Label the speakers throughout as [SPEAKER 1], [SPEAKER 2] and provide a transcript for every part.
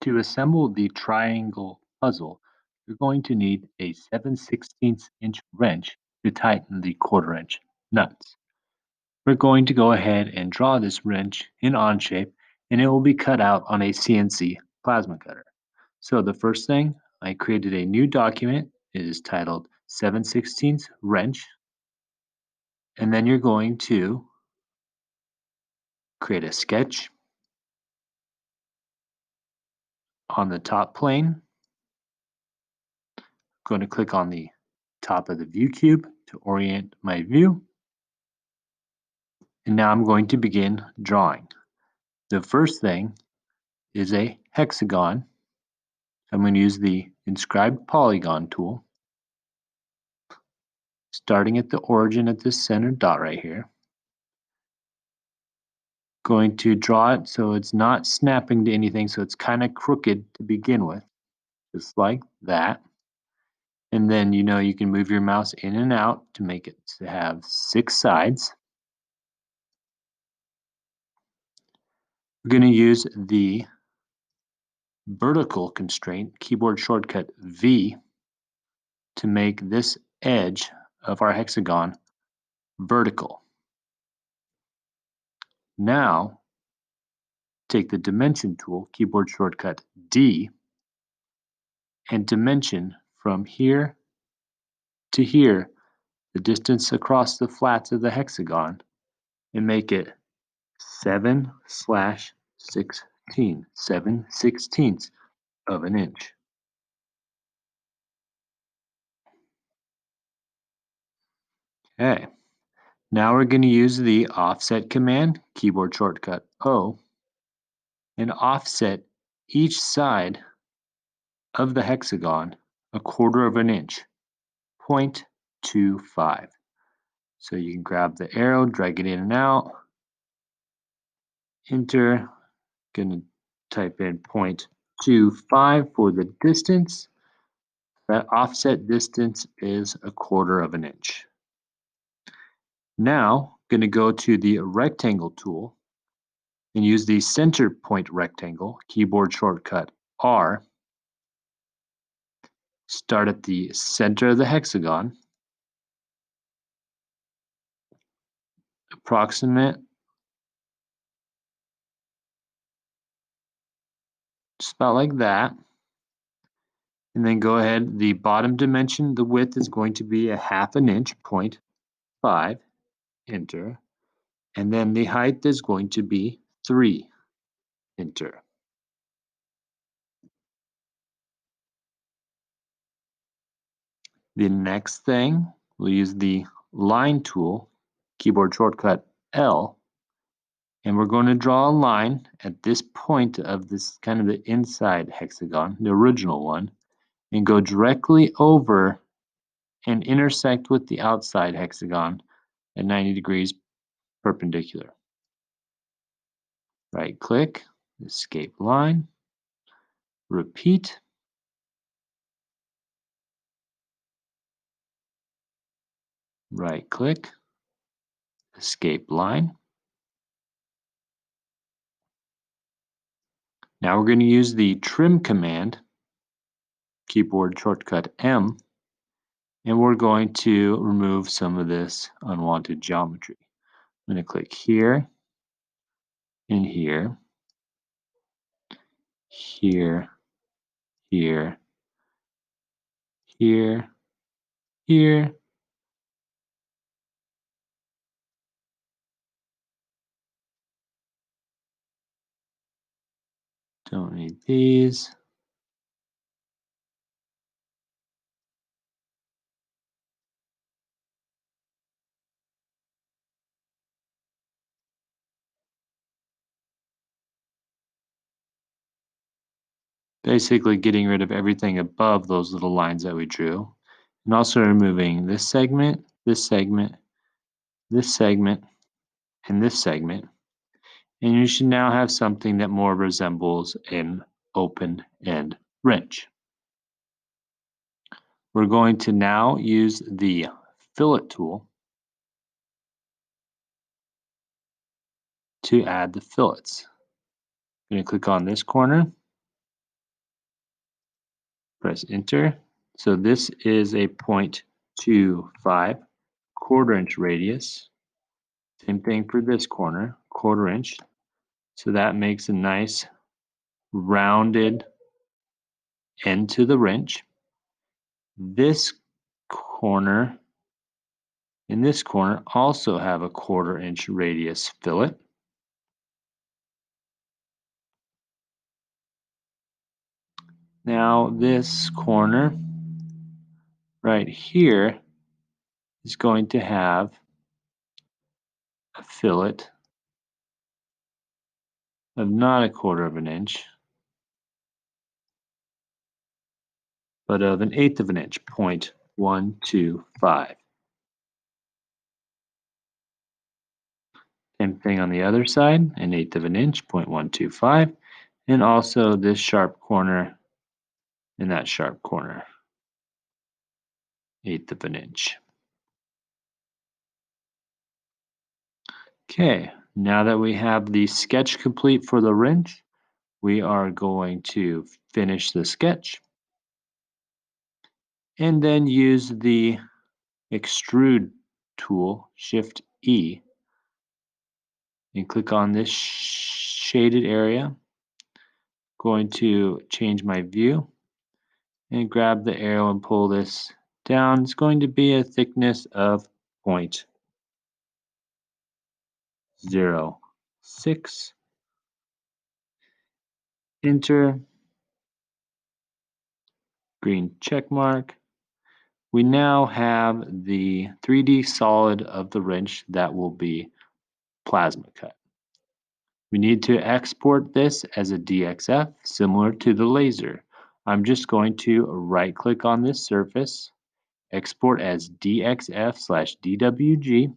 [SPEAKER 1] To assemble the triangle puzzle, you're going to need a 7/16 inch wrench to tighten the 1/4 inch nuts. We're going to go ahead and draw this wrench in Onshape, and it will be cut out on a CNC plasma cutter. So the first thing, I created a new document. It is titled 7/16 wrench, and then you're going to create a sketch on the top plane. Going to click on the top of the view cube to orient my view. And now I'm going to begin drawing. The first thing is a hexagon. I'm going to use the inscribed polygon tool, starting at the origin at this center dot right here. Going to draw it so it's not snapping to anything, so it's kind of crooked to begin with, just like that. And then you can move your mouse in and out to make it to have 6 sides. We're going to use the vertical constraint, keyboard shortcut V, to make this edge of our hexagon vertical. Now, take the dimension tool, keyboard shortcut D, and dimension from here to here, the distance across the flats of the hexagon, and make it 7/16, 7/16 of an inch. Okay, now we're going to use the offset command, keyboard shortcut O, and offset each side of the hexagon 1/4 of an inch, 0.25. So you can grab the arrow, drag it in and out, enter, gonna type in 0.25 for the distance. That offset distance is 1/4 of an inch. Now, gonna go to the rectangle tool and use the center point rectangle, keyboard shortcut R. Start at the center of the hexagon, approximate, just about like that. And then go ahead, the bottom dimension, the width is going to be 1/2 an inch, 0.5, enter. And then the height is going to be 3, enter. The next thing, we'll use the line tool, keyboard shortcut L, and we're going to draw a line at this point of this kind of the inside hexagon, the original one, and go directly over and intersect with the outside hexagon at 90 degrees perpendicular. Right click, escape line, repeat, right click, escape line. Now we're going to use the trim command, keyboard shortcut M, and we're going to remove some of this unwanted geometry. I'm going to click here and here, here, here, here, here, don't need these. Basically getting rid of everything above those little lines that we drew, and also removing this segment, this segment, this segment, and this segment. And you should now have something that more resembles an open end wrench. We're going to now use the fillet tool to add the fillets. I'm going to click on this corner, Press enter. So this is a 0.25 quarter-inch radius. Same thing for this corner, quarter-inch. So that makes a nice rounded end to the wrench. This corner and this corner also have a quarter-inch radius fillet. Now this corner right here is going to have a fillet of not a quarter of an inch, but of an eighth of an inch, 0.125. Same thing on the other side, an eighth of an inch, 0.125, and also this sharp corner and that sharp corner, eighth of an inch. Okay, now that we have the sketch complete for the wrench, we are going to finish the sketch and then use the extrude tool, Shift E, and click on this shaded area. Going to change my view and grab the arrow and pull this down. It's going to be a thickness of 0.06. Enter, green check mark. We now have the 3D solid of the wrench that will be plasma cut. We need to export this as a DXF similar to the laser. I'm just going to right click on this surface, export as DXF/DWG.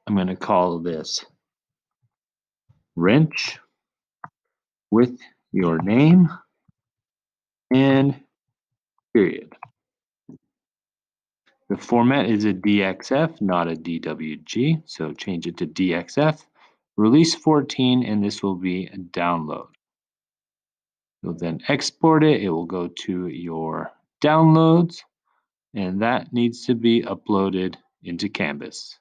[SPEAKER 1] I'm going to call this wrench with your name and period. The format is a DXF, not a DWG, so change it to DXF. Release 14, and this will be a download. You'll then export it. It will go to your downloads, and that needs to be uploaded into Canvas.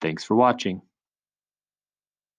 [SPEAKER 1] Thanks for watching.